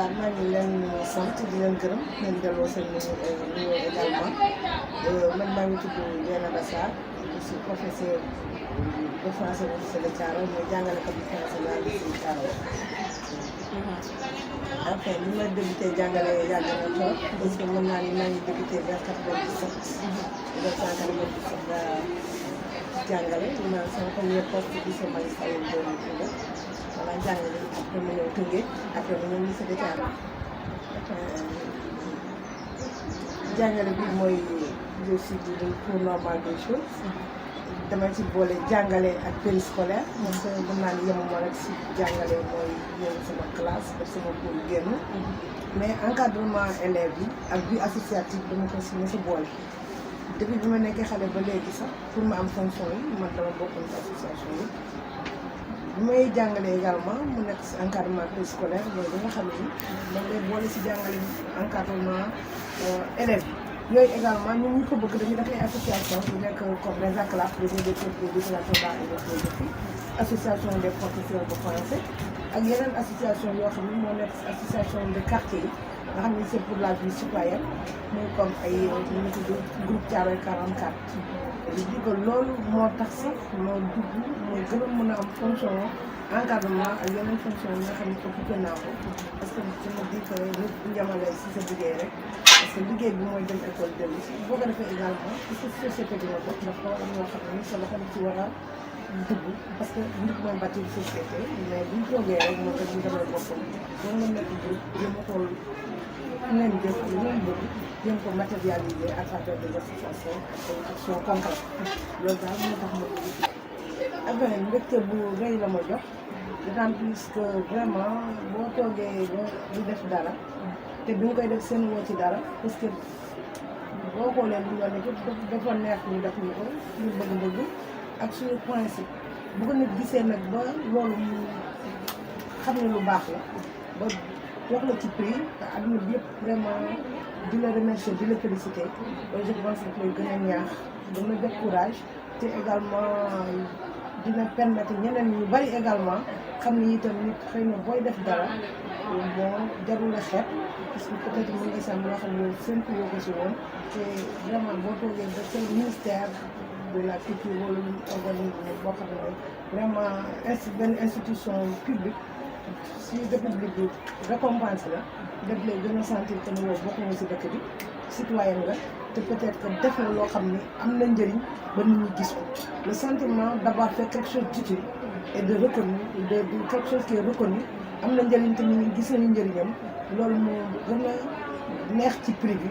waaw maa ngi leen sant di leen gërëm di leen delloo seen nuyoo également man maa ngi tudd Dieynaba Sarr je suis professeur de français au lycée de Thiaroye mooy jàngalekat bu français laa lycée de Thiaroye. Après ni ma débuté jàngale yàgg na trop parce que mën naa ni maa ngi débuté vers 97. 1997 laa jàngale ma sama premier poste lycée Malick Sall boobu Koungheul voilà jàngale après ma ñëw Koungheul après ma ñëw lycée de Thiaroye. jàngale bi mooy je suis du cours normal des choses. dama ci boole jàngale ak périscolaire parce que mën naa ni yemuma rek si jàngale mooy ñëw sama classe def sama cours génn. mais encadrement élèves yi ak vie associative dama ko si mos a boole. depuis bi ma nekkee xale ba léegi sax pour ma am fonction yi man dama bokkoon ci association yi. bi may jàngale également mu nekk si encadrement périscolaire mooy li nga xam ni dañ lay boole si jàngale encadrement élèves yi. yooyu également ñun ñu ko bëgg dañu def ay association yu nekk comme les ACLAF les éducateurs et des filles association des professeurs de français ak yeneen association yoo xam ne moo nekk association de quartier yi nga xam ne c'est pour la vie citoyenne muy comme ay ñu tudd groupe Thiaroye 44. je dis que loolu moo tax sax moo dugg mooy gën a mën a am fonction encadrement ak yeneen fonction yi nga xam ne occupé naa ko parce que je me dis que nit bu njamale si sa liggéey rek parce que liggéey bi mooy dem école dellu si boo ko defee également parce que société bi nga bokk dafa am ñoo xam ne sa loxo ci war a dugg parce que nit mooy bâtir société mais buñ toogee rek moo tax ñu demal boppam boo nga nekk groupe jéem a xool ngeen jëf li ngeen bëgg jéem ko matérialiser à travers des associations ak des actions concrètes loolu daal moo tax ma affaire mbégte bu rëy la ma jox d'autant plus que vraiment boo toogee di def dara te bi nga koy def seen woo ci dara parce que boo xoolee lu ñu ne dafa neex ñu def ñu ko suñu bëgg-bëgg ak suñu principe bu ko nit gisee nag ba loolu mu xam ne lu baax la ba wax la ci prix te adduna bi yëpp vraiment di la remercier di la féliciter loolu je pense que lay gën a ñaax dana def courage te également dina permettre ñeneen ñu bari également xam ni itam nit xëy na booy def dara bon jarul a xeeb parce que peut-être mën nga sam loo xam ne séntu woo ko si woon te vraiment boo toogee ba seen ministère de la culture wala organisme boo xam ne vraiment benn institution publique si république bi récompense la daf lay gën a sentir que ne yow bokk nga si dëkk bi citoyen nga te peut-être que def na loo xam ne am na njëriñ ba nit ñi gis ko le sentiment d'avoir fait quelque chose d'utile et de reconnu de quelque chose qui est reconnu am na njëriñ te nit ñi gis nañu njëriñam loolu moo gën a neex ci prix bi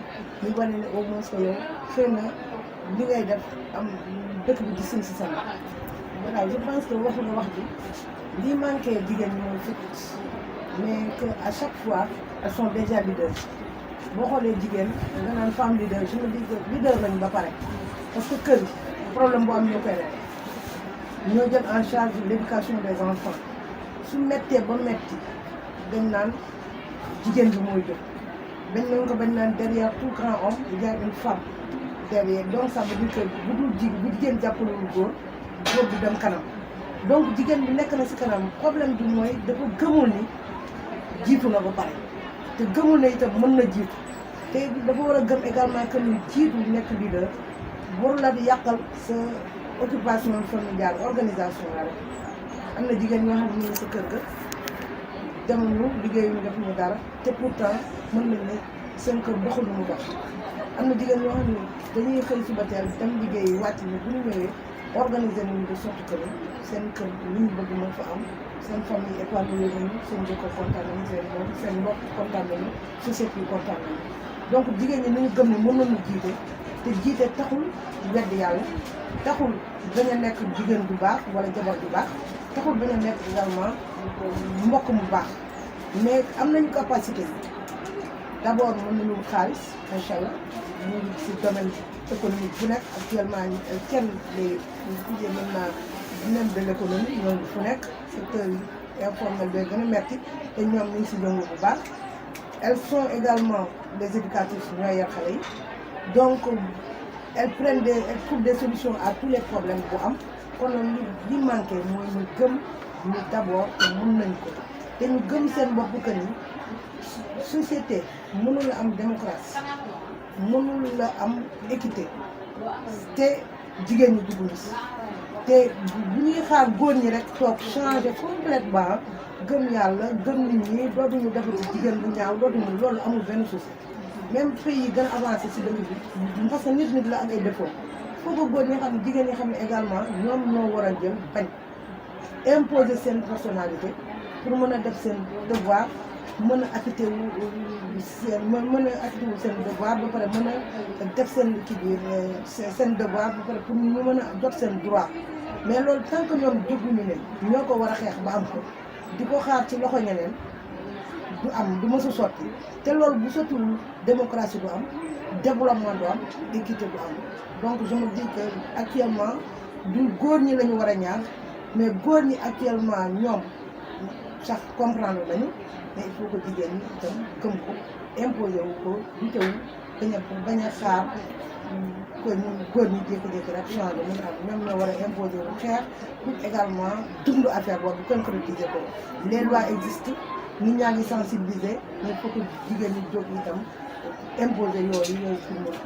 ñu wane ne au moins que yow xëy na li ngay def am dëkk bi gis nañ si sa voilà je pense que wax nga wax bi li manqué jigéen ñi mooy fit mais que à chaque fois elles sont déjà leaders boo xoolee jigéen nga naan femme leader je me dis que leader lañ ba pare parce que kër yi problème bu am ñoo koy rek ñoo jël en charge l'éducation des enfants su mettee ba metti dañ naan jigéen bi mooy jóg dañ nañ ko bañ naan derrière tout grand homme il y a une femme derrière donc ça veut dire que bu dul bu jigéen jàppalewul góor du dem kanam donc jigéen bi nekk na si kanam problème bi mooy dafa gëmul ni jiitu na ba pare te gëmul na itam mën na jiitu te dafa war a gëm également que ni jiitu nekk leader warul la di yàqal sa occupation familiale organisation la rek am na jigéen ñoo xam ne ñu ngi sa kër ga demuñu liggéeyuñu defuñu dara te pourtant mën nañ ne seen kër doxul lu mu dox am na jigéen ñoo xam ne dañuy xëy suba teel dem liggéeyi wàcc ni bu ñu ñëwee organiser nañu de sorte que seen kër li ñu bëgg mën fa am seen famille épanouie nañu seen jëkkër kontaan nañu seen doom seen mbokk kontaan nañu société yi kontaan nañu donc jigéen ñi nañu gëm ne mën nañu jiite te jiite taxul wedd yàlla taxul bañ a nekk jigéen bu baax wala jabar bu baax taxul bañ a nekk également mbokk mu baax mais am nañu capacité d'abord mën nañu xaalis incha allah ñu ngi si domaine économique bu nekk actuellement kenn les sujets maintenant même de l'économie ñoo ngi fu nekk secteur yi informel bi gën a metti te ñoom ñu ngi si yëngu bu baax elles sont également des éducatrices ñooy yar xale yi donc elles trouvent des solutions à tous les problèmes bu am kon li manqué mooy ñu gëm ni d'abord te mën nañ ko te ñu gëm seen bopp que ni société mënul la am démocratie mënul la am équité te jigéen ñi dugg si te bu ñuy xaar góor ñi rek toog changer complètement gëm yàlla gëm nit ñi dootuñu defati jigéen bu ñaaw dootuñu loolu amul benn souci même pays yi gën a avancé si dëkk bi parce que nit la ak ay défaut faut que góor ñi xam ne jigéen ñi xam ne également ñoom ñoo war a jël bañ imposer seen personnalité pour mën a def seen devoir mën a acquitté wu seen mën a acquitté wu seen devoir ba pare mën a def seen kii bi seen devoir ba pare pour ñu mën a jot seen droit mais loolu tant que ñoom dégguñu leen ñoo ko war a xeex ba am ko di ko xaar ci loxo ñeneen du am du mës a sotti te loolu bu sottiwul démocratie du am développement du am équité du am donc je me dis que actuellement du góor ñi la ñu war a ñaax mais góor ñi actuellement ñoom sax comprendre nañu mais il faut que jigéen ñi itam gëm ko imposé wu ko dutewu bañ a xaar ko ñu góor ñi jékki-jékki rek changé mën am ñoom ñoo war a imposé wu xeex pour également dund affaire boobu concrétiser ko les lois existent nit ñaa ngi sensibiliser mais il faut que jigéen ñi jóg itam imposé yooyu pour mu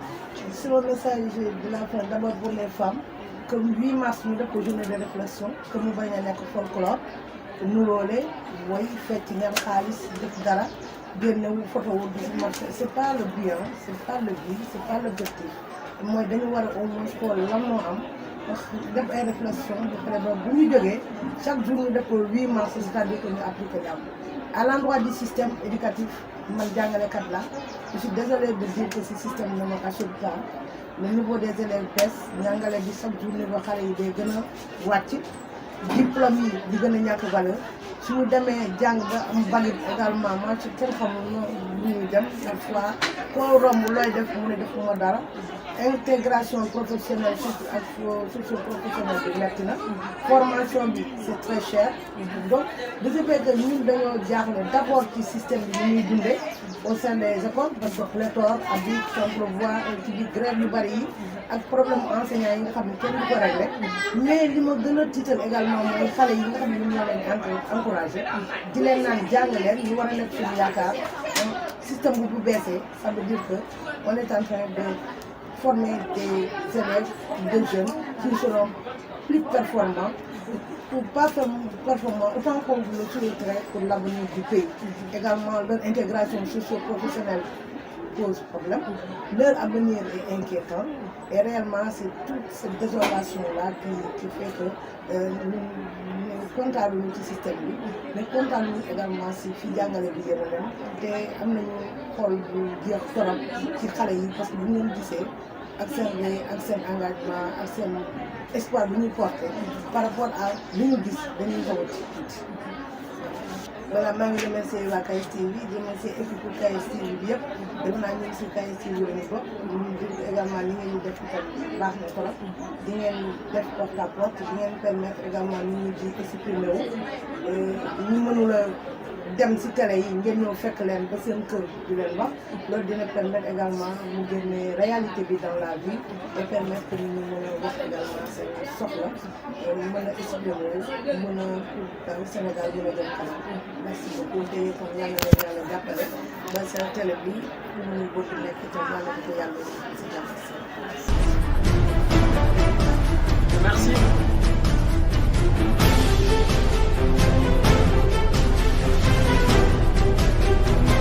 c'est le message de la fin d'abord pour les femmes que 8 mars ñu def ko journée de réflexion que mu bañ a nekk folklore nuróole mooy fecc ngeen xaalis def dara génne wu photo wu di marché c'est pas le bien c'est pas le but c'est pas l'objectif mooy dañu war a au moins xool lan moo am wax def ay réflexion de près bu ñu jógee chaque jour ñu def ko 8 mars c'est-à-dire que ñu appliqué li am à l'endroit du système éducatif man jàngalekat la je suis désolée de dire que ce système ne m'assure pas le niveau des élèves baisse njàngale bi chaque jour niveau xale yi day gën a wàcc diplôme yi di gën a ñàkk valeur suñu demee jàng ba am valide également man ci kenn xamul lu ñuy dem parfois koo romb looy def mu ne defuma dara intégration professionnelle surtout ak socio professionnelle bi metti na formation bi c'est très cher donc de ce fait que ñun dañoo jaaxle d'abord ci système bi ni ñuy dundee au sein des écoles parce que pléthore abi simple voie ci bi grève yu bari yi ak problème enseignants yi nga xam ne kenn du ko réglé mais li ma gën a tiital également mooy xale yi nga xam ne ñun ñoo leen encouragé di leen naan jàng leen ñu war a nekk suñu yaakaar système bu beesee ça veut dire que on est en train de former des élèves, des jeunes qui seront plus performants, ou pas performants, autant qu'on le souhaiterait pour l'avenir du pays. Également, leur intégration socio-professionnelle pose problème. Leur avenir est inquiétant. Et réellement, c'est toute cette désolation-là qui fait que nous comptons ci système bi mais comptons également si fi jàngale bi yéen a leen te am nañu xool bu jeex torop ci xale yi parce que bu ñu leen gisee ak seen rëy ak seen engagement ak seen espoir bi ñuy porté par rapport à li ñu gis dañuy xaw a tuuti. Voilà, maa ngi remercier waa KS TV di remercier équipe KS TV bi yëpp def naa ñu ngi si KS TV lañu bokk également li ngeen ñu def itam baax na trop di ngeen def porte à porte di ngeen permettre également nit ñi di exprimer wu ñu mënula dem si télé yi ngeen ñëw fekk leen ba seen kër di leen wax loolu dina permettre également mu génne réalité bi dans la vie et permettre que ñu mën a wax également seen soxla mën a exprimer mën a daal Sénégal mën a dem kanam. Merci beaucoup te kon yàlla na yàlla jàppale ba seen télé bi ñu bëgg nekk itam yàlla di ko yàlla si jàmm.